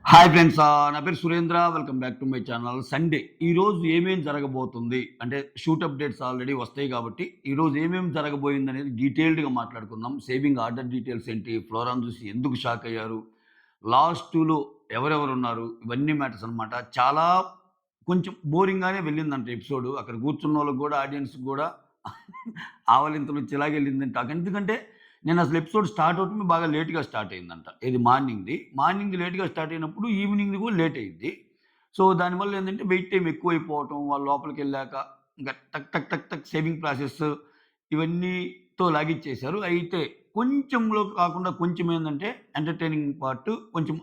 Hi friends. నా పేరు Surendra. Welcome back to my channel. Sunday ఈరోజు ఏమేం జరగబోతుంది అంటే షూట్ అప్డేట్స్ ఆల్రెడీ వస్తాయి కాబట్టి ఈరోజు ఏమేమి జరగబోయిందనేది డీటెయిల్డ్‌గా మాట్లాడుకుందాం. సేవింగ్ ఆర్డర్ డీటెయిల్స్ ఏంటి? ఫ్లోరాను చూసి ఎందుకు షాక్ అయ్యారు? లాస్ట్ 2లో ఎవరెవరున్నారు? ఇవన్నీ మ్యాటర్స్ అనమాట. చాలా కొంచెం బోరింగ్‌గానే వెళ్ళిందంట ఎపిసోడ్. అక్కడ కూర్చున్నోళ్ళకి గూడా ఆడియన్స్‌కి గూడా ఆవలింతలొచ్చి ఇలాగెళ్ళిందంట. ఎందుకంటే నేనసలు ఎపిసోడ్ స్టార్ట్ అవ్వటమే బాగా లేట్‌గా స్టార్ట్ అయిందంట. ఇది మార్నింగ్‌ది. మార్నింగ్‌ది లేట్‌గా స్టార్ట్ అయినప్పుడు ఈవినింగ్‌ది కూడా లేట్ అయ్యిద్ది. సో, దానివల్ల ఏందంటే వెయిట్ టైమ్ ఎక్కువైపోవటం, వాళ్ళు లోపలికెళ్ళాక ఇంక టక్ టక్ టక్ టక్ సేవింగ్ ప్రాసెస్ ఇవన్నీతో లాగిచ్చేశారు. అయితే కొంచెంలో కాకుండా కొంచెం ఏందంటే ఎంటర్‌టైనింగ్ పార్ట్ కొంచెం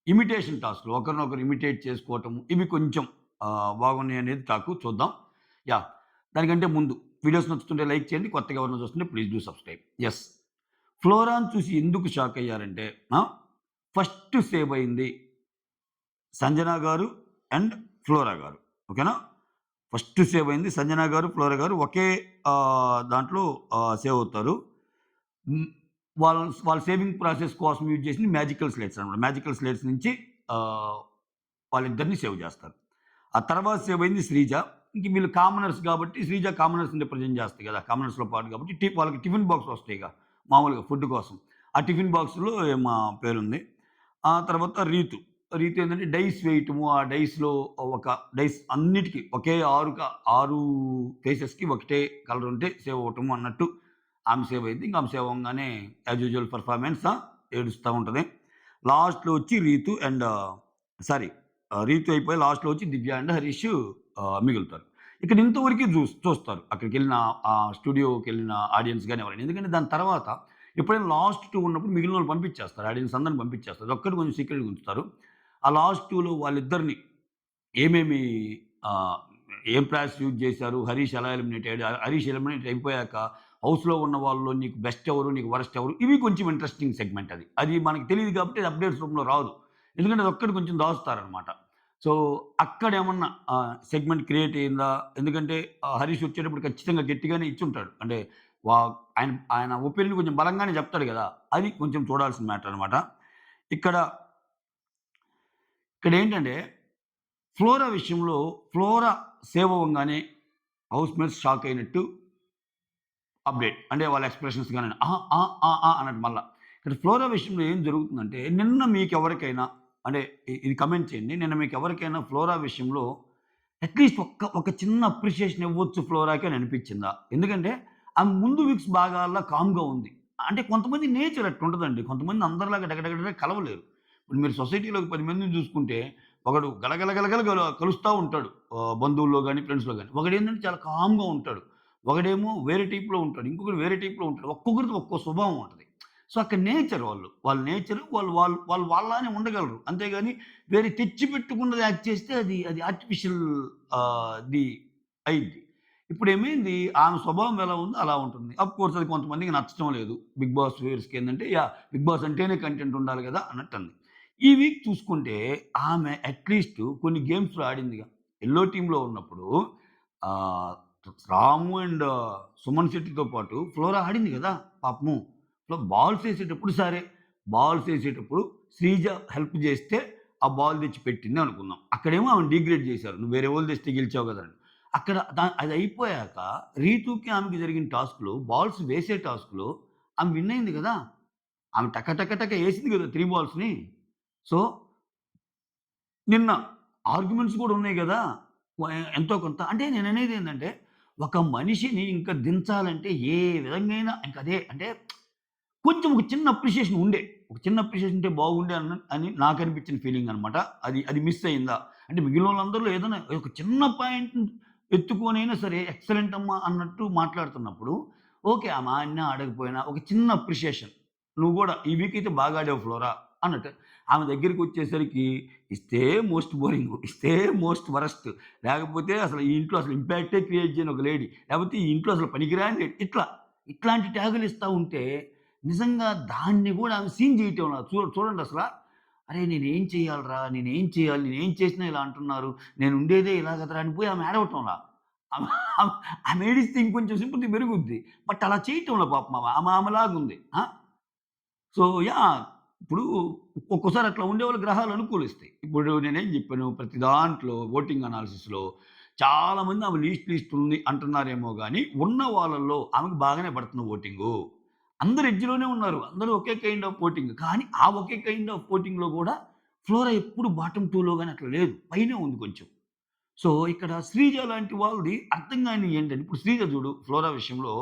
ఇమిటేషన్ టాస్క్‌లు ఒకరినొకరు ఇమిటేట్ చేసుకోవటం ఇవి కొంచెం బాగున్నాయనేది టాకు. చూద్దాం. యాహ్! దానికంటే ముందు వీడియోస్ నచ్చుతుంటే లైక్ చేయండి. కొత్తగా ఎవరైనా చూస్తుంటే ప్లీజ్ డూ సబ్‌స్క్రైబ్. యెస్. ఫ్లోరాని చూసి ఎందుకు షాక్ అయ్యారంటే ఆ! ఫస్ట్ సేవ్ అయింది సంజన గారు అండ్ ఫ్లోరా గారు. ఓకేనా? ఫస్ట్ సేవ్ అయింది సంజన గారు, ఫ్లోరా గారు ఒకే దాంట్లో సేవ్ అవుతారు. హ్మ్. వాళ్ళ వాళ్ళ సేవింగ్ ప్రాసెస్ కోసం యూజ్ చేసింది మ్యాజికల్ స్లేట్స్ అన్నమాట. మ్యాజికల్ స్లేట్స్ నుంచి ఆహ్, వాళ్ళిద్దరిని సేవ్ చేస్తారు. ఆ తర్వాత సేవ్ అయింది శ్రీజ. ఇంక వీళ్ళు కామనర్స్ కాబట్టి శ్రీజ కామనర్స్‌ని రిప్రజెంట్ చేస్తది కదా! కామనర్స్‌లో పార్ట్ కాబట్టి వాళ్ళకి టిఫిన్ బాక్స్ వస్తాయిగా మామూలుగా ఫుడ్ కోసం. ఆ టిఫిన్ బాక్స్‌లో మా పేరుంది. ఆ తర్వాత రీతు. రీతు ఏందంటే డైస్ వేయటము. ఆ డైస్‌లో ఒక డైస్ అన్నిటికి ఒకే 6 ఫేసెస్‌కి ఒకటే కలర్ ఉంటే సేవ్ అవ్వటము అన్నట్టు ఆమె సేవ్ అయింది. ఇంక ఆమె సేవ్ అవ్వంగానే యాజ్ యూజువల్ పెర్ఫార్మన్స్ ఏడుస్తా ఉంటది. లాస్ట్‌లో వచ్చి రీతు అండ్ సారీ రీతు అయిపోయి లాస్ట్‌లో వచ్చి దివ్య అండ్ హరీష్ మిగులుతారు. ఇక్కడ ఇంతవరకే చూస్తారు. అక్కడికెళ్ళిన స్టూడియోకెళ్ళిన ఆడియన్స్ గాని ఎవరైనా. ఎందుకంటే దాని తర్వాత ఎప్పుడైనా లాస్ట్ 2 ఉన్నప్పుడు మిగిలినోళ్ళు పంపించేస్తారు. ఆడియన్స్ అందరిని పంపించేస్తారు. అదొక్కటి కొంచెం సీక్రెట్‌గా ఉంచుతారు. ఆ లాస్ట్ 2లో వాళ్ళిద్దరిని ఏమేమి ఆహ్, ఏం ప్రాసెస్ యూజ్ చేశారు? హరీష్ ఎలా ఎలిమినేట్ అయ్యాడు? హరీష్ ఎలిమినేట్ అయిపోయాక హౌస్‌లో ఉన్న వాళ్ళలో నీకు బెస్ట్ ఎవరు? నీకు వరస్ట్ ఎవరు? ఇవి కొంచెం ఇంట్రెస్టింగ్ సెగ్మెంట్ అది. అది మనకు తెలీదు కాబట్టి అది అప్‌డేట్స్ రూపంలో రాదు. ఎందుకంటే అదొక్కటి కొంచెం దాస్తారనమాట. సో, అక్కడేమన్నా సెగ్మెంట్ క్రియేట్ అయిందా? ఎందుకంటే హరీష్ వచ్చేటప్పుడు ఖచ్చితంగా గట్టిగానే ఇచ్చుంటాడు. అంటే వా ఆయన ఆయన ఒపీనియన్ కొంచెం బలంగానే చెప్తాడు గదా! అది కొంచెం చూడాల్సిన మ్యాటర్ అనమాట. ఇక్కడ ఇక్కడేంటంటే ఫ్లోరా విషయంలో ఫ్లోరా సేవ్ అవ్వంగానే హౌస్‌మేట్స్ షాక్ అయినట్టు అప్‌డేట్. అంటే వాళ్ళ ఎక్స్‌ప్రెషన్స్ గాని అహా! ఆ! ఆ! ఆ! అన్నట్టు మళ్ళా. ఇక్కడ ఫ్లోరా విషయంలో ఏం జరుగుతుందంటే నిన్న మీకెవరికైనా అంటే ఇది కామెంట్ చేయండి. నిన్న మీకెవరికైనా ఫ్లోరా విషయంలో అట్‌లీస్ట్ ఒక చిన్న అప్రిషియేషన్ ఇవ్వచ్చు ఫ్లోరాకి అని అనిపించిందా? ఎందుకంటే ఆమె ముందు వీక్స్ భాగాల్లో కామ్‌గా ఉంది. అంటే కొంతమంది నేచర్ అట్టుంటదండి. కొంతమంది అందరిలాగా డగడగ కలవలేరు. ఇప్పుడు మీరు సొసైటీలో 10 మందిని చూసుకుంటే ఒకడు గలగల కలుస్తా ఉంటాడు. బంధువుల్లో గాని, ఫ్రెండ్స్‌లో గాని. ఒకడేంటంటే చాలా కామ్‌గా ఉంటాడు. ఒకడేమో వేరే టైప్‌లో ఉంటాడు. ఇంకొకడు వేరే టైప్‌లో ఉంటాడు. ఒక్కొక్కరిది ఒక్కో స్వభావం ఉంటది. సో, అక్కడ నేచర్ వాళ్ళు. వాళ్ళ నేచరు వాళ్ళు వాళ్ళలానే ఉండగలరు. అంతేగాని వేరే తెచ్చిపెట్టుకున్నది యాక్ట్ చేస్తే అది ఆర్టిఫిషియల్ ది అయిద్ది. ఇప్పుడేమైంది ఆమె స్వభావం ఎలా ఉందో అలా ఉంటుంది. అఫ్‌కోర్స్ అది కొంతమందికి నచ్చటం లేదు. 'బిగ్ బాస్' వ్యూయర్స్‌కేందంటే యాహ్! 'బిగ్ బాస్' అంటేనే కంటెంట్ ఉండాలి గదా! అన్నట్టుంది. ఈ వీక్ చూసుకుంటే ఆమె అట్‌లీస్ట్ కొన్ని గేమ్స్‌లో ఆడిందిగా. యెల్లో టీమ్‌లో ఉన్నప్పుడు ఆహ్, రాము అండ్ సుమన్ శెట్టితో పాటు ఫ్లోరా ఆడింది గదా! పాపము. బాల్స్ ఏసేటప్పుడు సరే, బాల్స్ ఏసేటప్పుడు శ్రీజ హెల్ప్ జేస్తే ఆ బాల్ తెచ్చి పెట్టింది అనుకుందాం. అక్కడేమో ఆమెను డీగ్రేడ్ చేశారు. నువ్వు వేరే వోళ్ళు తెస్తే గెలిచావు గదా! అని. అక్కడ అది అయిపోయాక రీతూకి ఆమెకి జరిగిన టాస్క్‌లో బాల్స్ వేసే టాస్క్‌లో ఆమె విన్ అయింది గదా! ఆమె టక టక టక ఏసింది గదా! 3 బాల్స్‌ని. సో, నిన్న ఆర్గ్యుమెంట్స్ గూడా ఉన్నాయి గదా! ఎంతో కొంత. అంటే నేననేదేంటంటే, ఒక మనిషిని ఇంక దించాలంటే ఏ విధంగైనా ఇంకదే అంటే కొంచెం ఒక చిన్న అప్రిషియేషన్ ఉండే. ఒక చిన్న అప్రిషియేషన్ ఉంటే బాగుండే అని నాకనిపించిన ఫీలింగ్ అనమాట. అది మిస్ అయిందా? అంటే మిగిలినోళ్ళందరిలో ఏదైనా ఒక చిన్న పాయింట్‌ని ఎత్తుకొనైనా సరే ఎక్సలెంట్ అమ్మా అన్నట్టు మాట్లాడుతున్నప్పుడు, ఓకే. ఆమె ఆడినా ఆడకపోయినా ఒక చిన్న అప్రిషియేషన్. నువ్వు గూడా ఈ వీక్ అయితే బాగా ఆడావు ఫ్లోరా అన్నట్టు. ఆమె దగ్గరికొచ్చేసరికి ఇస్తే మోస్ట్ బోరింగు, ఇస్తే మోస్ట్ వరస్ట్. లేకపోతే అసలు ఈ ఇంట్లో అసలు ఇంపాక్టే క్రియేట్ చేయని ఒక లేడీ. లేకపోతే ఈ ఇంట్లో అసలు పనికిరాని లేడీ. ఇట్లాంటి ట్యాగులు ఇస్తా ఉంటే నిజంగా దాన్ని గూడా ఆమె సీన్ చేయటంలా. చూడండసల. అరే! నేనేం చేయాలిరా? నేనేం చేయాలి? నేనేం చేసినా ఇలా అంటున్నారు. నేనుండేదే ఇలా కదరా! అని పోయి ఆమె ఏడవటంలా. ఆమె ఆమె ఆమె ఏడిస్తే ఇంకొంచెం సింపతి పెరుగుద్ది. బట్ అలా చేయటంలా పాపం ఆమె. ఆమెలాగుంది. ఆ! So, yeah! ఇప్పుడు ఒక్కోసారి అట్లా ఉండేవాళ్ళు గ్రహాలు అనుకూలిస్తాయి. ఇప్పుడు నేనేం జెప్పాను, ప్రతి దాంట్లో ఓటింగ్ అనాలిసిస్‌లో చాలామంది ఆమె లీస్ట్ ఉంది అంటున్నారేమో గానీ, ఉన్న వాళ్ళల్లో ఆమెకు బాగానే పడుతుంది ఓటింగు. అందరూ ఎడ్జ్‌లోనే ఉన్నారు. అందరూ ఒకే కైండ్ ఆఫ్ ఓటింగ్. కానీ ఆ ఒకే కైండ్ ఆఫ్ ఓటింగ్‌లో గూడా ఫ్లోరా ఎప్పుడు బాటమ్ 2లో గాని అట్లా లేదు. పైనే ఉంది కొంచెం. సో, ఇక్కడ శ్రీజ లాంటి వాళ్ళది అర్థం కానియి ఏంటంటే, ఇప్పుడు శ్రీజ చూడు ఫ్లోరా విషయంలో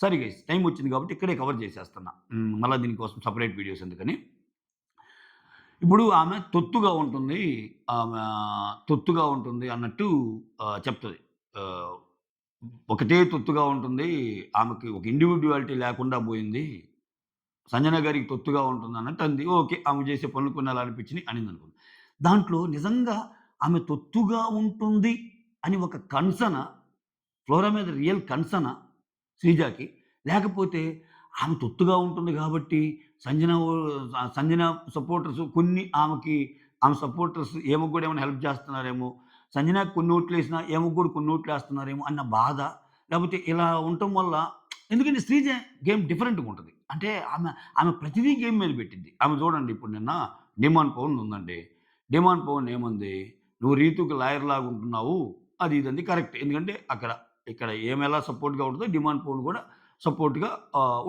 సారీ గైస్ టైమ్ వచ్చింది కాబట్టి ఇక్కడే కవర్ చేసేస్తున్నా. మళ్ళా దీనికోసం సెపరేట్ వీడియోస్ ఎందుకని. ఇప్పుడు ఆమె తొత్తుగా ఉంటుంది. ఆమె తొత్తుగా ఉంటుంది అన్నట్టు చెప్తది. ఆహ్, ఒకటే తొత్తుగా ఉంటుంది. ఆమెకి ఒక ఇండివిడ్యుయాలిటీ లేకుండా పోయింది. సంజన గారికి తొత్తుగా ఉంటుందన్నట్టు అంది. ఓకే. ఆమె చేసే పనులు కొన్ని అలా అనిపించినియి అనిందనుకుందాం. దాంట్లో నిజంగా ఆమె తొత్తుగా ఉంటుంది అని ఒక కన్సర్నా? ఫ్లోరా మీద రియల్ కన్సర్నా శ్రీజాకి? లేకపోతే ఆమె తొత్తుగా ఉంటుంది గాబట్టి సంజన సపోర్టర్స్ కొన్ని ఆమె సపోర్టర్స్ ఈమెకు గూడా ఏమైనా హెల్ప్ చేస్తున్నారేమో, సంజనకి కొన్ని ఓట్లేసినా ఈమెకు గూడా కొన్ని ఓట్లేస్తున్నారేమో అన్న బాధ, లేపోతే ఇలా ఉండటం వల్ల ఎందుకంటే శ్రీజ గేమ్ డిఫరెంట్‌గుంటది. అంటే ఆమె ప్రతిదీ గేమ్ మీద పెట్టిద్ది. ఆమె చూడండి ఇప్పుడు నిన్న 'డిమాండ్ పవన్' ఉందండి. 'డిమాండ్ పవన్' ఏమంది? "నువ్వు రీతుకి లాయర్‌లాగా ఉంటున్నావు" అది ఇది అంది కరెక్ట్. ఎందుకంటే ఇక్కడ ఈమె ఎలా సపోర్ట్‌గా ఉంటదో 'డిమాండ్ పవన్' కూడా సపోర్ట్‌గా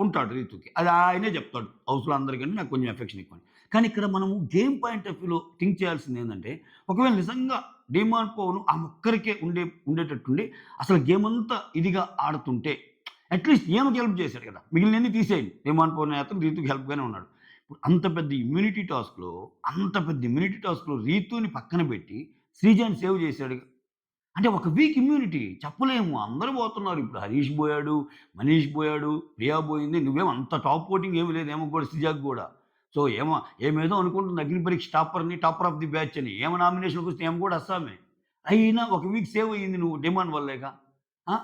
ఉంటాడు రీతుకి. అది ఆయనే చెప్తాడు. హౌస్‌లో అందరికంటే నాకు కొంచెం ఎఫెక్షన్ ఎక్కువని. కానీ ఇక్కడ మనము గేమ్ పాయింట్ ఆఫ్ వ్యూలో థింక్ చేయాల్సిందేందంటే, ఒకవేళ నిజంగా 'డిమాండ్ పవన్' ఆమె ఒక్కరికే ఉండేటట్టుండి అసలు గేమ్ అంతా ఇదిగా ఆడుతుంటే అట్‌లీస్ట్ ఈమెకి హెల్ప్ చేశాడు కదా! మిగిలినయన్ని తీసేయండి. 'డిమాండ్ పవన్' అతను రీతుకి హెల్ప్‌గానే ఉన్నాడు. ఇప్పుడు అంత పెద్ద ఇమ్యూనిటీ టాస్క్‌లో రీతుని పక్కన పెట్టి శ్రీజాని సేవ్ చేశాడు. అంటే ఒక వీక్ ఇమ్యూనిటీ చెప్పలేము. అందరూ పోతున్నారు. ఇప్పుడు 'హరీష్' బోయాడు, 'మనీష్' బోయాడు, 'ప్రియా' బోయింది. నువ్వేమో అంత టాప్ ఓటింగ్ ఏమి లేదు ఈమెకు గూడా శ్రీజాకి గూడా. సో, ఏమేదో అనుకుంటుంది 'అగ్ని పరీక్ష' టాపర్ ఆఫ్ ది బ్యాచ్ అని. ఈమె నామినేషన్‌కొస్తే ఈమె గూడా అస్సామే. అయినా ఒక వీక్ సేవ్ అయింది నువ్వు డిమాండ్ వల్లేగా. ఆ!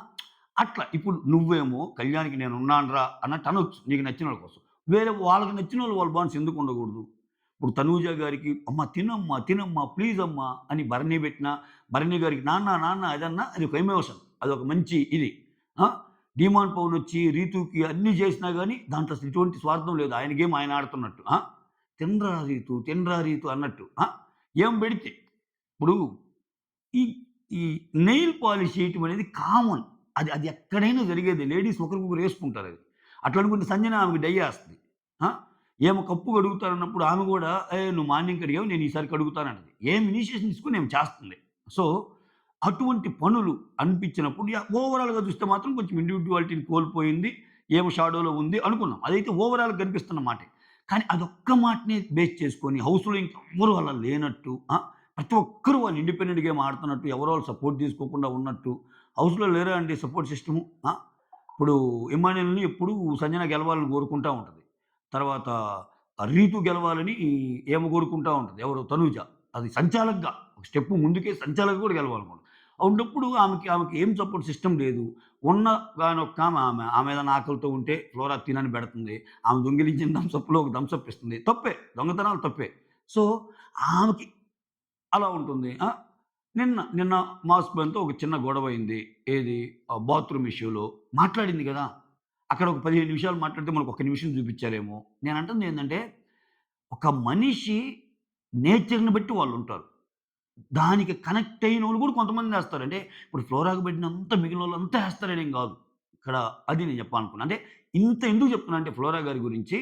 అట్లా ఇప్పుడు నువ్వేమో 'కళ్యాణ్‌కి నేనున్నానురా' అన్నట్టు అనొచ్చు నీకు నచ్చినోళ్ళ కోసం. వేరే వాళ్ళకి నచ్చినోళ్ళు వాళ్ళ బాండ్స్ ఎందుకు ఉండకూడదు? ఇప్పుడు 'తనూజ' గారికి "అమ్మ తినమ్మా, తినమ్మా ప్లీజ్ అమ్మా" అని భరణి పెట్టినా, భరణి గారికి "నాన్న, నాన్న" అదన్నా అది ఒక ఎమోషన్. అదొక మంచి ఇది. ఆ! 'డీమాన్ పవన్' వచ్చి రీతూకి అన్నీ చేసినా గాని దాంట్లో అసలు ఎటువంటి స్వార్థం లేదు. ఆయన గేమ్ ఆయన ఆడుతున్నట్టు. "తినరా రీతూ, తినరా రీతూ" అన్నట్టు. ఏం పెడితే ఇప్పుడు ఈ ఈ నెయిల్ పాలిష్ చేయటం అనేది కామన్. అది అది ఎక్కడైనా జరిగేదే. లేడీస్ ఒకరికొకరు ఏసుకుంటారది. అట్లా అనుకుంటే సంజన ఆమెకి డై ఏస్తది. ఆ! ఈమె కప్పు కడుగుతానన్నప్పుడు ఆమె గూడా "ఏయ్! నువ్వు మార్నింగ్ కడిగావు నేను ఈసారి కడుగుతానన్నది." ఏం ఇనిషియేషన్ తీసుకొని ఈమె చేస్తుంది. సో, అటువంటి పనులు అనిపించినప్పుడు ఓవరాల్‌గా చూస్తే మాత్రం కొంచెం ఇండివిడ్యువాలిటీని కోల్పోయింది. ఈమె షాడోలో ఉంది అనుకున్నాం. అదైతే ఓవరాల్‌గా కనిపిస్తున్న మాటే. కానీ అదొక్క మాటనే బేస్ చేసుకొని హౌస్‌లో ఇంకెవ్వరు అలా లేనట్టు ప్రతి ఒక్కరు వాళ్ళు ఇండిపెండెంట్ గేమ్ ఆడుతున్నట్టు, ఎవరో వాళ్ళు సపోర్ట్ తీసుకోకుండా ఉన్నట్టు. హౌస్‌లో లేరా అండి సపోర్ట్ సిస్టము? ఇప్పుడు ఇమ్మాన్యుల్‌ని ఎప్పుడూ సంజన గెలవాలని కోరుకుంటా ఉంటది. తర్వాత రీతు గెలవాలని ఈమె కోరుకుంటా ఉంటది. ఎవరు? తనూజ. అది సంచాలక్‌గా ఒక స్టెప్ ముందుకే సంచాలక్‌గా కూడా గెలవాలనుకుంటది. ఉన్నప్పుడు ఆమెకి ఏం సపోర్ట్ సిస్టమ్ లేదు. ఉన్న గానొక్క ఆమె ఏదైనా ఆకలితో ఉంటే ఫ్లోరా తినని పెడుతుంది. ఆమె దొంగిలించిన థమ్సప్‌లో ఒక థమ్సప్ ఇస్తుంది. తప్పే. దొంగతనాలు తప్పే. సో, ఆమెకి అలా ఉంటుంది. నిన్న మా హస్బెండ్‌తో ఒక చిన్న గొడవయింది. ఏది? బాత్రూమ్ ఇష్యూలో. మాట్లాడింది గదా! అక్కడ ఒక 15 నిమిషాలు మాట్లాడితే మనకు ఒక్క నిమిషం చూపిచ్చారేమో. నేనంటుందేందంటే, ఒక మనిషి నేచర్‌ని బట్టి వాళ్ళుంటారు. దానికి కనెక్ట్ అయినోళ్ళు గూడా కొంతమందేస్తారు. అంటే ఇప్పుడు ఫ్లోరాకి పెట్టినంత మిగిలినోళ్ళంతా ఏస్తారనేం గాదు. ఇక్కడ అది నేను చెప్పాలనుకున్నా. అంటే ఇంత ఎందుకు చెప్తున్నా అంటే ఫ్లోరా గారి గురించి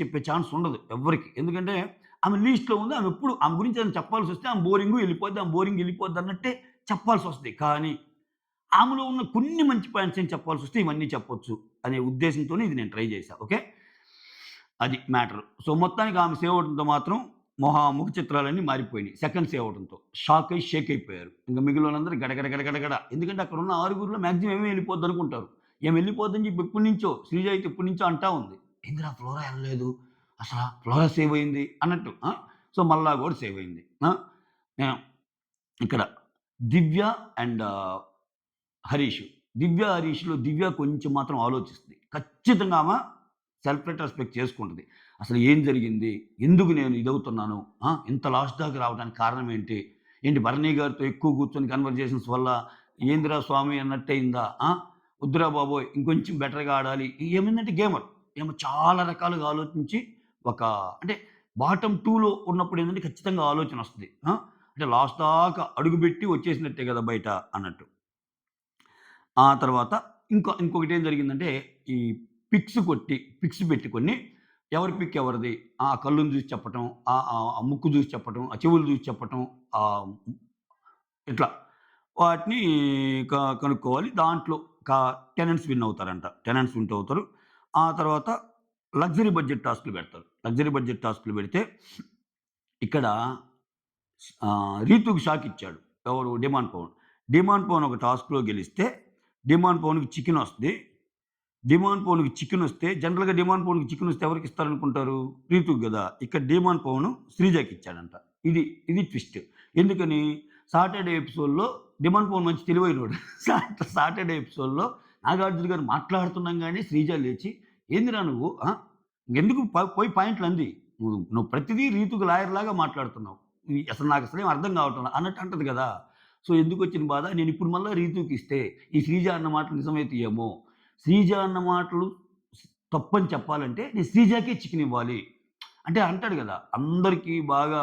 చెప్పే ఛాన్స్ ఉండదు ఎవ్వరికీ. ఎందుకంటే ఆమె లీస్ట్‌లో ఉంది. ఆమె గురించి ఏదైనా చెప్పాల్సొస్తే ఆమె బోరింగు ఎళ్ళిపోద్ది. ఆమె బోరింగ్ ఎళ్ళిపోద్ది అన్నట్టే చెప్పాల్సొస్తది. కానీ ఆమెలో ఉన్న కొన్ని మంచి పాయింట్స్ ఏం చెప్పాల్సొస్తే ఇవన్నీ చెప్పొచ్చు అనే ఉద్దేశంతోనే ఇది నేను ట్రై చేశా. ఓకే. అది మ్యాటర్. సో, మొత్తానికి ఆమె సేవ్ అవ్వడంతో మాత్రం ముఖ చిత్రాలన్నీ మారిపోయినాయి. సెకండ్ సేవ్ అవ్వడంతో. షేక్ అయిపోయారు. ఇంక మిగిలినోళ్ళందరూ గడగడ. ఎందుకంటే అక్కడున్న ఆరుగురిలో మాక్సిమం ఈమె ఎళ్ళిపోద్దనుకుంటారు. ఈమె ఎళ్ళిపోద్దని చెప్పి ఎప్పటినుంచో శ్రీజ అయితే ఎప్పటినుంచో అంటా ఉంది. ఏందిరా ఫ్లోరా ఎళ్ళలేదు. ఫ్లోరా సేవ్ అయింది అన్నట్టు. సో, మల్లా గూడా సేవ్ అయింది. నేను ఇక్కడ దివ్య అండ్ హరీష్. దివ్య కొంచెం మాత్రం ఆలోచిస్తది. ఖచ్చితంగా ఆమె సెల్ఫ్ రెట్రోస్పెక్ట్ చేసుకుంటది. అసలు ఏం జరిగింది? ఎందుకు నేను ఇదవుతున్నాను? ఇంత లాస్ట్ దాకా రావడానికి కారణం ఏంటి? ఏంటి భరణి గారితో ఎక్కువ కూర్చొని కన్వర్జేషన్స్ వల్ల ఏందిరా స్వామి అన్నట్టయిందా? వద్దురా బాబోయ్! ఇంకొంచెం బెటర్‌గా ఆడాలి. ఏమైందంటే గేమర్. ఈమె చాలా రకాలుగా ఆలోచించి ఒక అంటే బాటమ్ 2లో ఉన్నప్పుడు ఏంటంటే ఖచ్చితంగా ఆలోచనొస్తది. అంటే లాస్ట్ దాకా అడుగుబెట్టి వచ్చేసినట్టే గదా బయట అన్నట్టు. ఆ తర్వాత ఇంకొకటేం జరిగిందంటే, ఈ పిక్స్ పెట్టుకొని ఎవరి పిక్ ఎవరిది, ఆ కళ్ళుని జూసి చెప్పటం, ఆ ముక్కు జూసి చెప్పటం, ఆ చెవులు జూసి చెప్పటం, ఆహ్, ఇట్లా వాటిని క కనుక్కోవాలి. దాంట్లో క టెనెంట్స్ విన్ అవుతారంట. టెనెంట్స్ విన్ అవుతారు. ఆ తర్వాత లగ్జరీ బడ్జెట్ టాస్క్‌లు పెడతారు. లగ్జరీ బడ్జెట్ టాస్క్‌లు పెడితే ఇక్కడ 'రీతూకి' షాక్ ఇచ్చాడు. ఎవరు 'డిమాండ్ పవన్.' 'డిమాండ్ పవన్' ఒక టాస్క్‌లో గెలిస్తే 'డిమాండ్ పవన్‌కి' చికెనొస్తది. డిమాండ్ పవన్‌కి చికెనొస్తే జనరల్‌గా డిమాండ్ పవన్‌కి చికెనొస్తే ఎవరికిస్తారనుకుంటారు? రీతూకి గదా! ఇక్కడ డిమాండ్ పవన్ శ్రీజాకిచ్చాడంట. ఇది ఇది ట్విస్ట్. ఎందుకని? సాటర్‌డే ఎపిసోడ్‌లో డిమాండ్ పవన్ మంచి తెలివైనోడు. సాటర్‌డే ఎపిసోడ్‌లో నాగార్జున గారు మాట్లాడుతుండంగానే శ్రీజ లేచి, "ఏందిరా నువ్వు ఎందుకు పోయి పాయింట్లు అంది. నువ్వు ప్రతిదీ రీతూకి లాయర్‌లాగా మాట్లాడుతున్నావు. అసలు నాకసలేం అర్థం కావట్ల" అన్నట్టు అంటది గదా! సో, ఎందుకొచ్చిన బాధ నేనిప్పుడు మళ్ళా రీతూకిస్తే ఈ శ్రీజ అన్న మాటలు నిజమైతయేమో. శ్రీజ అన్న మాటలు తప్పని చెప్పాలంటే నేను శ్రీజాకే చికెన్ ఇవ్వాలి. అంటే అంటాడు గదా! అందరికీ బాగా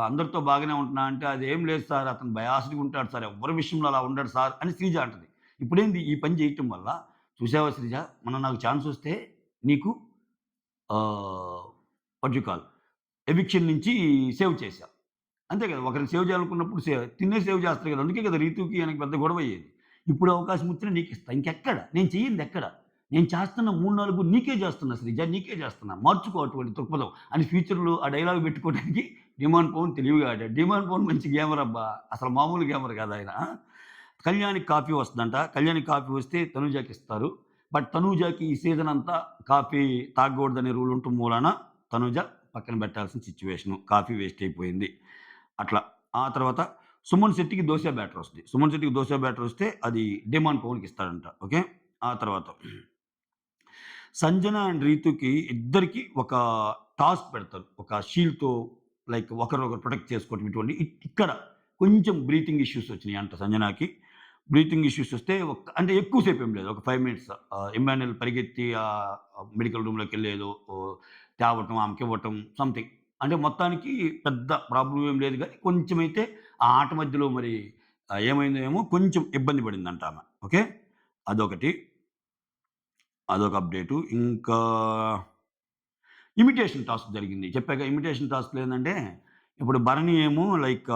అందరితో బాగానే ఉంటున్నా అంటే అదేం లేదు సార్. అతను బయాస్డ్‌గా ఉంటాడు సార్. ఎవ్వరి విషయంలో అలా ఉండడు సార్ అని శ్రీజ అంటది. ఇప్పుడేంది ఈ పని చేయటం వల్ల చూసావా శ్రీజ మొన్న నాకు ఛాన్స్ వస్తే నీకు ఆహ్, వాట్ యూ కాల్ ఎవిక్షన్ నుంచి సేవ్ చేశా. అంతే కదా! ఒకరిని సేవ్ చేయాలనుకున్నప్పుడు తిన్నే సేవ్ చేస్తారు కదా! అందుకే కదా రీతూకి ఆయనకి పెద్ద గొడవయ్యేది. ఇప్పుడు అవకాశం వచ్చినా నీకిస్తా. ఇంకెక్కడ? నేను చెయ్యందెక్కడ? నేను చేస్తున్న 3, 4 నీకే చేస్తున్నా శ్రీజ. నీకే చేస్తున్నా. మార్చుకో అటువంటి దృక్పథం అని ఫ్యూచర్‌లో ఆ డైలాగ్ పెట్టుకోవడానికి డిమాండ్ పవన్ తెలివిగా ఆడాడు. డిమాండ్ పవన్ మంచి గేమర్ అబ్బా! అసలు మామూలు గేమర్ కాదు ఆయన. కళ్యాణికి కాఫీ వస్తదంట. కళ్యాణికి కాఫీ వస్తే తనూజకిస్తారు. బట్ తనూజకి ఈ సీజన్ అంతా కాఫీ తాగకూడదనే రూల్ ఉండటం మూలాన తనూజ పక్కన పెట్టాల్సిన సిట్యుయేషను. కాఫీ వేస్ట్ అయిపోయింది. అట్లా. ఆ తర్వాత సుమన్ శెట్టికి దోస బ్యాటర్ వస్తది. సుమన్ శెట్టికి దోస బ్యాటర్ వస్తే అది డిమాండ్ పవన్‌కి ఇస్తాడంట. ఓకే. ఆ తర్వాత సంజన అండ్ రీతుకి ఇద్దరికి ఒక టాస్క్ పెడతారు. ఒక షీల్డ్‌తో లైక్ ఒకరినొకరు ప్రొటెక్ట్ చేసుకోవటం ఇటువంటి ఇక్కడ కొంచెం బ్రీతింగ్ ఇష్యూస్ వచ్చినాయంట సంజనాకి. బ్రీతింగ్ ఇష్యూస్ వస్తే అంటే ఎక్కువ సేపు ఏం లేదు. ఒక 5 మినిట్స్ ఇమ్మాన్యుయల్ పరిగెత్తి మెడికల్ రూమ్‌లోకెళ్ళి ఏదో తేవటం, ఆమెకివ్వటం సంథింగ్. అంటే మొత్తానికి పెద్ద ప్రాబ్లమ్ ఏం లేదు గానీ కొంచెమైతే ఆ ఆట మధ్యలో మరి ఏమైందో ఏమో కొంచెం ఇబ్బంది పడిందంట ఆమె. ఓకే. అదొకటి. అదొక అప్డేటు. ఇంకా ఇమిటేషన్ టాస్క్ జరిగింది. చెప్పాగా ఇమిటేషన్ టాస్క్‌లో ఏందంటే, ఇప్పుడు భరణి ఏమో లైక్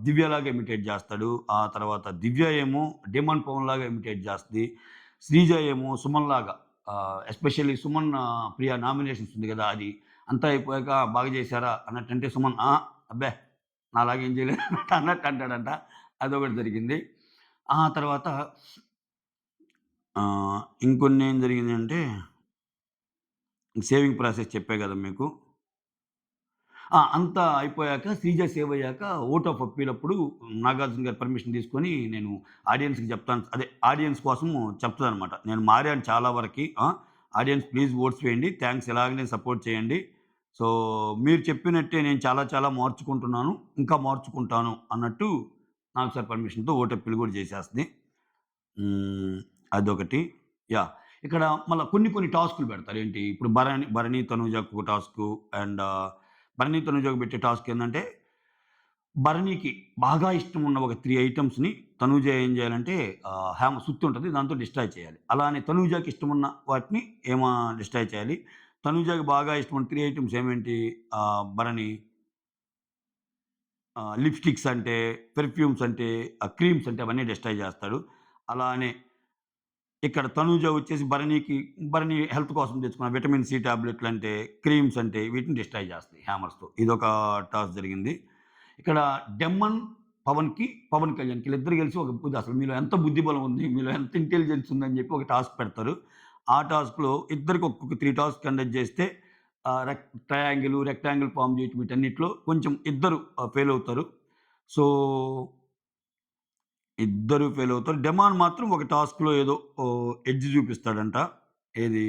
దివ్యలాగా ఇమిటేట్ జేస్తాడు. ఆ తర్వాత దివ్య ఏమో డిమాండ్ పవన్‌లాగా ఇమిటేట్ జేస్తది. శ్రీజ ఏమో సుమన్‌లాగా ఎస్పెషల్లీ సుమన్ ప్రియ నామినేషన్స్ ఉంది గదా! అది. అంతా అయిపోయాక బాగా జేశారా అన్నట్టంటే సుమన్ అబ్బే! నాలాగా ఏం చేయలేదు అన్నట్టు అంటాడంట. అదొకటి జరిగింది. ఆ తర్వాత ఇంకొన్నేం జరిగిందంటే సేవింగ్ ప్రాసెస్ చెప్పా గదా మీకు. అంతా అయిపోయాక శ్రీజ సేవ్ అయ్యాక ఓట్ ఆఫ్ అప్పీల్ అప్పుడు నాగార్జున గారి పర్మిషన్ తీసుకొని నేను ఆడియన్స్‌కి చెప్తాను. అదే ఆడియన్స్ కోసం చెప్తాననమాట. నేను మారాను చాలా వరకి. ఆడియన్స్ ప్లీజ్ ఓట్స్ వేయండి. థాంక్స్ ఇలాగనే సపోర్ట్ చేయండి. సో, మీరు చెప్పినట్టే నేను చాలా చాలా మార్చుకుంటున్నాను. ఇంకా మార్చుకుంటాను అన్నట్టు నాగ్ సార్ పర్మిషన్‌తో ఓట్ అప్పీల్ గూడా చేసేస్తది. హ్మ్. అదొకటి. యాహ్! ఇక్కడ మళ్ళా కొన్ని కొన్ని టాస్క్‌లు పెడతారు. ఏంటి ఇప్పుడు భరణి, తనూజకు ఒక టాస్కు అండ్ భరణి, తనూజకు పెట్టే టాస్క్ ఏందంటే, భరణికి బాగా ఇష్టం ఉన్న ఒక 3 ఐటెమ్స్‌ని తనూజ ఏం చేయాలంటే సుత్తుంటది. దాంతో డిస్ట్రాయ్ చేయాలి. అలానే తనూజకి ఇష్టమున్న వాటిని డిస్ట్రాయ్ చేయాలి. తనూజకి బాగా ఇష్టమైన 3 ఐటెమ్స్ ఏమేంటి భరణి లిప్‌స్టిక్స్ అంటే, పెర్ఫ్యూమ్స్ అంటే, క్రీమ్స్ అంటే అవన్నీ డిస్ట్రాయ్ చేస్తాడు. అలానే ఇక్కడ తనూజ వచ్చేసి భరణి హెల్త్ కోసం తెచ్చుకున్న విటమిన్ సి టాబ్లెట్లంటే, క్రీమ్స్ అంటే వీటిని డిస్ట్రాయ్ చేస్తాయి హ్యామర్స్‌తో. ఇదొక టాస్క్ జరిగింది. ఇక్కడ డెమ్మన్, పవన్ కళ్యాణ్‌కి వీళ్ళిద్దరూ కలిసి ఒక అసలు మీలో ఎంత బుద్ధి బలం ఉంది, మీలో ఎంత ఇంటెలిజెన్స్ ఉందని చెప్పి ఒక టాస్క్ పెడతారు. ఆ టాస్క్‌లో ఇద్దరికి ఒక్కొక్క 3 టాస్క్ కండక్ట్ చేస్తే రెక్టాంగిల్ ఫార్మ్ చేయటం వీటన్నిటిలో కొంచెం ఇద్దరు ఫెయిల్ అవుతారు. సో ఇద్దరు ఫెయిల్ అవుతారు. డెమాన్ మాత్రం ఒక టాస్క్‌లో ఏదో ఎడ్జ్ చూపిస్తాడంట. ఏది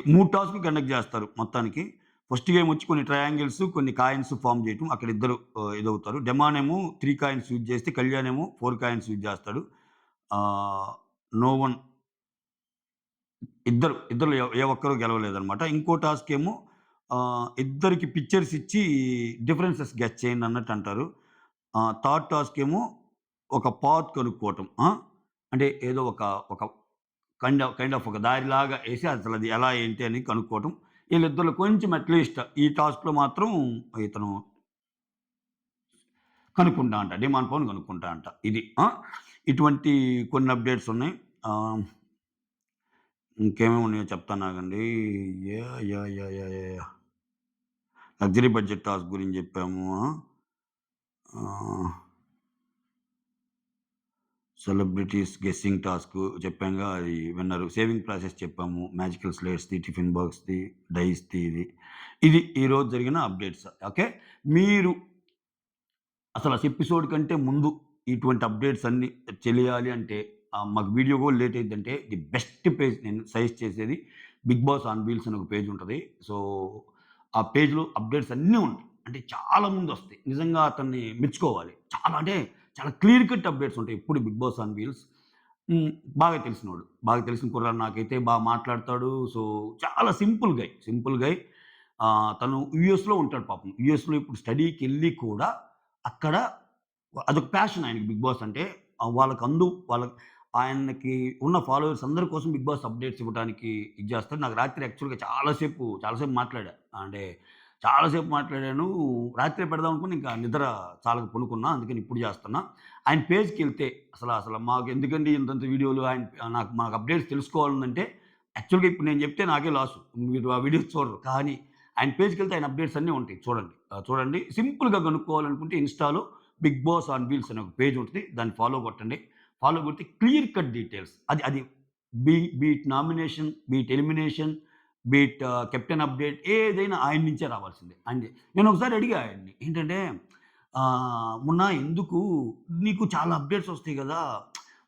3 టాస్క్‌లు కండక్ట్ చేస్తారు మొత్తానికి. ఫస్ట్ గేమ్ వచ్చి కొన్ని ట్రయాంగిల్స్, కొన్ని కాయిన్స్ ఫార్మ్ చేయటం. అక్కడ ఇద్దరు ఇదవుతారు. డెమాన్ ఏమో 3 కాయిన్స్ యూజ్ చేస్తే, కళ్యాణ్ ఏమో 4 కాయిన్స్ యూజ్ చేస్తాడు. ఆహ్, నో వన్ ఇద్దరిలో ఏ ఒక్కరు గెలవలేదనమాట. ఇంకో టాస్క్ ఏమో ఇద్దరికి పిక్చర్స్ ఇచ్చి డిఫరెన్సెస్ గెస్ చేయండి అన్నట్టు అంటారు. థర్డ్ టాస్క్ ఏమో ఒక పాత్ కనుక్కోవటం. అంటే ఏదో ఒక ఒక కైండ్ ఆఫ్ ఒక దారిలాగా ఏసి అసలది ఎలా ఏంటి అని కనుక్కోవటం. ఈళ్ళిద్దరిలో కొంచెం అట్‌లీస్ట్ ఈ టాస్క్‌లో మాత్రం ఇతను కనుక్కుంటా అంట. డిమాండ్ పవన్ కనుక్కుంటా అంట. ఇది. ఇటువంటి కొన్ని అప్‌డేట్స్ ఉన్నాయి. ఆహ్, ఇంకేమేమి ఉన్నాయో చెప్తాను ఆగండి. Yeah! Yeah! Yeah! Yeah! Yeah! Yeah! Luxury budget task గురించి చెప్పాము. ఆహ్, సెలబ్రిటీస్ గెస్సింగ్ టాస్క్ చెప్పాంగా అది విన్నరు. సేవింగ్ ప్రాసెస్ చెప్పాము. మ్యాజికల్ స్లేట్స్‌ది, టిఫిన్ బాక్స్‌ది, డైస్‌ది ఇది. ఇది ఈరోజు జరిగిన అప్‌డేట్స్. ఓకే. మీరు అసలు ఎపిసోడ్ కంటే ముందు ఇటువంటి అప్‌డేట్స్ అన్నీ తెలియాలి అంటే మాకు వీడియో కూడా లేట్ అయిద్దంటే ది బెస్ట్ పేజ్ నేను సజెస్ట్ చేసేది 'బిగ్ బాస్ ఆన్ వీల్స్' అని ఒక పేజ్ ఉంటది. సో, ఆ పేజ్‌లో అప్‌డేట్స్ అన్నీ ఉంటాయి. అంటే చాలా ముందొస్తాయి. నిజంగా అతన్ని మెచ్చుకోవాలి. చాలా అంటే చాలా క్లియర్ కట్ అప్‌డేట్స్ ఉంటాయి. ఎప్పుడు 'బిగ్ బాస్ ఆన్ వీల్స్' హ్మ్. బాగా తెలిసినోడు. బాగా తెలిసిన కుర్రాడు నాకైతే మాట్లాడతాడు. సో, చాలా సింపుల్ గై. తను యూఎస్‌లో ఉంటాడు పాపం. యూఎస్‌లో ఇప్పుడు స్టడీకెళ్ళి కూడా అక్కడ అదొక ప్యాషన్ ఆయనకి 'బిగ్ బాస్' అంటే. ఆయనకి ఉన్న ఫాలోవర్స్ అందరి కోసం 'బిగ్ బాస్' అప్డేట్స్ ఇవ్వడానికి ఇది చేస్తాడు. నాకు రాత్రి యాక్చువల్‌గా చాలా సేపు మాట్లాడా. అంటే చాలా సేపు మాట్లాడాను. రాత్రే పెడదాం అనుకుని ఇంకా నిద్ర చాలక పనుకున్నా. అందుకని ఇప్పుడు చేస్తున్నా. ఆయన పేజ్‌కెళ్తే మాకెందుకండి ఇంతంత వీడియోలు మాకు అప్డేట్స్ తెలుసుకోవాలంటే యాక్చువల్‌గా ఇప్పుడు నేను చెప్తే నాకే లాసు. మీరు ఆ వీడియోస్ చూడరు. కానీ ఆయన పేజ్‌కెళ్తే ఆయన అప్డేట్స్ అన్నీ ఉంటాయి. చూడండి. సింపుల్‌గా కనుక్కోవాలనుకుంటే ఇన్‌స్టాలో 'బిగ్ బాస్ ఆన్ వీల్స్' అనే ఒక పేజ్ ఉంటది. దాన్ని ఫాలో కొట్టండి. ఫాలో కొడితే క్లియర్ కట్ డీటెయిల్స్. అది అది beat nomination, beat elimination, captain update ఏదైనా ఆయన నుంచే రావాల్సిందే. నేనొకసారి అడిగా ఆయన్ని. ఏంటంటే "మొన్న ఎందుకు నీకు చాలా అప్డేట్స్ వస్తాయి గదా!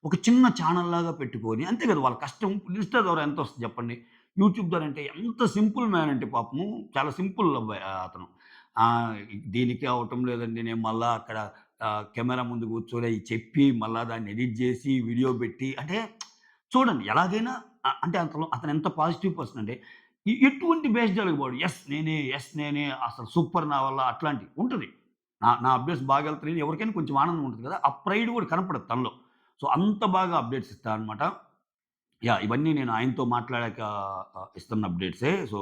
ఒక చిన్న ఛానెల్‌లాగా పెట్టుకొని" అంతే కదా! వాళ్ళ కష్టం. ఇన్‌స్టా ద్వారా ఎంతొస్తది చెప్పండి? యూట్యూబ్ ద్వారా అంటే ఎంత సింపుల్ మ్యాన్ అంటే పాపము చాలా సింపుల్ అబ్బాయి అతను. ఆహ్, దీనికే అవ్వటం లేదండి. నేను మళ్ళా అక్కడ కెమెరా ముందు కూర్చొని అయి చెప్పి, మళ్ళా దాన్ని ఎడిట్ జేసి, వీడియో పెట్టి అంటే చూడండి ఎలాగైనా అంటే అతనెంత పాజిటివ్ పర్సన్ అంటే ఎటువంటి బేస్‌డల్‌కి పోడు. యెస్ నేనే అసలు సూపర్ నా వల్ల అట్లాంటివి ఉంటది. నా అప్డేట్స్ బాగా వెళ్తున్నాయని ఎవరికైనా కొంచెం ఆనందం ఉంటది కదా! ఆ ప్రైడ్ కూడా కనపడదు తనలో. సో, అంత బాగా అప్డేట్స్ ఇస్తాడనమాట. ఇవన్నీ నేను ఆయనతో మాట్లాడాక ఇస్తున్న అప్డేట్సే. So,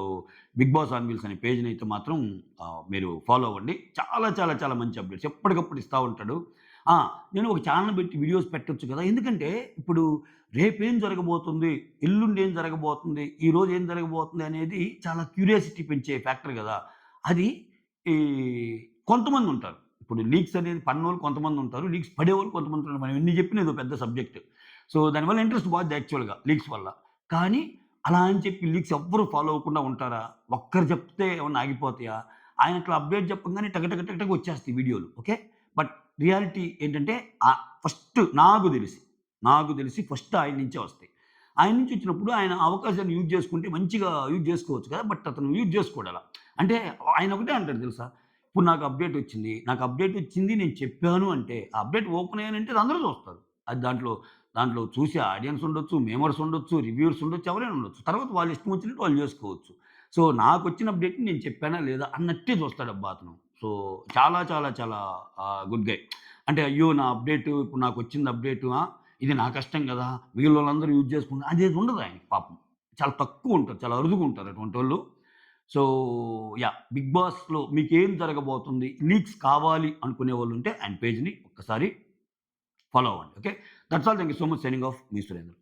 'Bigg Boss on wheels' అనే పేజ్‌నైతే మాత్రం మీరు ఫాలో అవ్వండి. చాలా మంచి అప్డేట్స్ ఎప్పటికప్పుడు ఇస్తా ఉంటాడు. ఆ! నేను ఒక ఛానెల్ పెట్టి వీడియోస్ పెట్టొచ్చు కదా! ఎందుకంటే ఇప్పుడు రేపేం జరగబోతుంది? ఎల్లుండి ఏం జరగబోతుంది? ఈరోజు ఏం జరగబోతుంది? అనేది చాలా క్యూరియాసిటీ పెంచే ఫ్యాక్టర్ గదా! అది ఈ కొంతమందుంటారు. ఇప్పుడు లీక్స్ అనేది పడనోళ్ళు కొంతమందుంటారు. లీక్స్ పడేవాళ్ళు కొంతమందుంటారు. మనం ఎన్ని చెప్పినా ఇదో పెద్ద సబ్జెక్ట్. సో, దానివల్ల ఇంట్రెస్ట్ పోద్ది యాక్చువల్‌గా లీక్స్ వల్ల. కానీ అలా అని చెప్పి లీక్స్ ఎవ్వరు ఫాలో అవ్వకుండా ఉంటారా? ఒక్కరు చెప్తే ఏమన్నా ఆగిపోతాయా? ఆయన అట్లా అప్డేట్ చెప్పంగానే టక వచ్చేస్తాయి వీడియోలు. ఓకే. బట్ రియాలిటీ ఏంటంటే నాకు తెలిసి ఫస్ట్ ఆయన నుంచే వస్తాయి. ఆయన నుంచి వచ్చినప్పుడు ఆయన అవకాశాన్ని యూజ్ చేసుకుంటే మంచిగా యూజ్ చేసుకోవచ్చు కదా! బట్ అతను యూజ్ చేసుకోడు అలా. అంటే ఆయన ఒకటే అంటాడు తెలుసా? ఇప్పుడు నాకు అప్డేట్ వచ్చింది నేను చెప్పాను అంటే, ఆ అప్డేట్ ఓపెన్ అయ్యానంటే అది అందరూ చూస్తారు. అది దాంట్లో చూసే ఆడియన్స్ ఉండొచ్చు, మేమర్స్ ఉండొచ్చు, రివ్యూయర్స్ ఉండొచ్చు, ఎవరైనా ఉండొచ్చు. తర్వాత వాళ్ళ ఇష్టం వచ్చినట్టు వాళ్ళు చేసుకోవచ్చు. సో, నాకొచ్చిన అప్డేట్‌ని నేను చెప్పానా లేదా అన్నట్టే చూస్తాడబ్బా అతను. సో, చాలా గుడ్ గై. అంటే అయ్యో! నా అప్డేటు ఇప్పుడు నాకొచ్చింది అప్డేటు ఇది నా కష్టం గదా! మిగిలినోళ్ళందరూ యూజ్ చేసుకుంటారు అనేది ఉండదు ఆయనకి పాపం. చాలా తక్కువుంటారు. చాలా అరుదుగుంటారు అటువంటోళ్ళు. సో, 'బిగ్ బాస్‌లో' మీకేం జరగబోతుంది? లీక్స్ కావాలి అనుకునేవాళ్ళుంటే ఆయన పేజ్‌ని ఒక్కసారి ఫాలో అవ్వండి. Okay. That's all. Thank you so much. Signing off. Me Surendra.